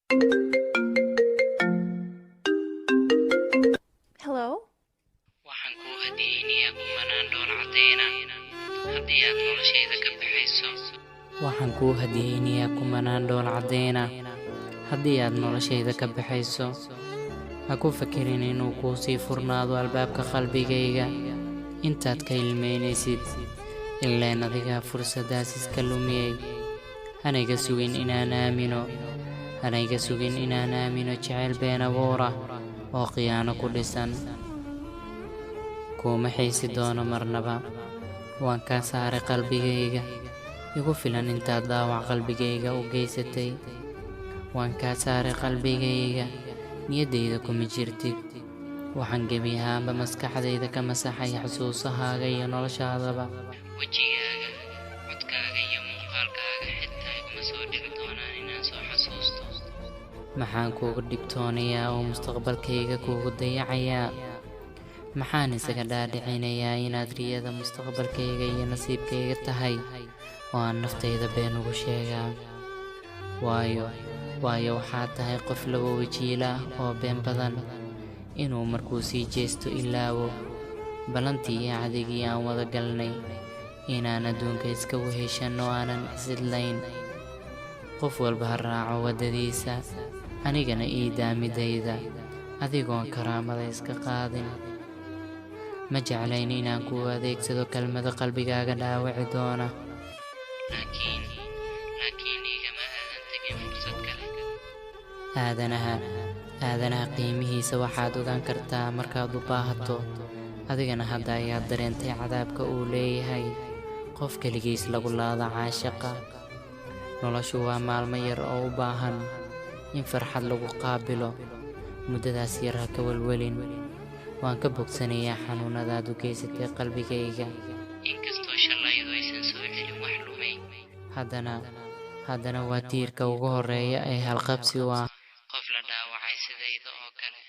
Hello? waxaan ku hadiyeynayaa kumanaan dhool cadayna haddii aad noloshayda ka baxayso. waxaan kuu hadiyeynayaa kumanaan dhool cadayna haddii aad noloshayda ka baxayso. ha ku fakirin inuu kuu sii furnaado albaabka qalbigayga intaad ka ilmeynaysid, ileen adigaa fursadaas iska lumiyey. hanayga sugin inaan aamino jecel been abuura oo khiyaano ku dhisan. kuuma xiisi doono marnaba, waan kaa saaray qalbigayga. igu filan intaad dhaawac qalbigayga u geysatay. waan kaa saaray qalbigayga, niyaddayda kuma jirtid. waxaan gebi ahaanba maskaxdayda ka masaxay xusuusahaaga iyo noloshaadaba. wejigaaga, codkaaga iyo muuqaalkaaga xitaa iguma soo dhici doonaan inaan soo xasuusto. maxaan kuuga dhibtoonayaa oo mustaqbalkayga kuugu dayacayaa? maxaan isaga dhaadhicinayaa inaad riyada mustaqbalkayga iyo nasiibkayga tahay oo aan naftayda been ugu sheegaa? waayo waxaad tahay qof laba wajiila ah oo been badan, inuu markuu sii jeesto ilaawo ballantii iyo cadigii aan wada galnay, inaan adduunka iska weheshan oo aanan isidlayn. qof walba ha raaco waddadiisa, anigana ii daamidayda, adigoon karaamada iska qaadin. ma jeclayn inaan kuu adeegsado kelmado qalbigaaga dhaawici doona, laakiin igama aadan tegin fursad kale. aadanaha qiimihiisa waxaad ogaan kartaa markaad u baahato. adigana hadda ayaad dareentay cadaabka uu leeyahay qof keligiis lagu laada caashaqa. noloshu waa maalmo yar oo u baahan in farxad lagu qaabilo. muddadaas yar ha ka welwelin, waan ka bogsanayaa xanuunadaad u geysatay qalbigayga. inkastoo shalaydu aysan soo celin wax lumay, haddana waa tiirka ugu horreeya ee halqabsi u ah qof la dhaawacay sidayda oo kale.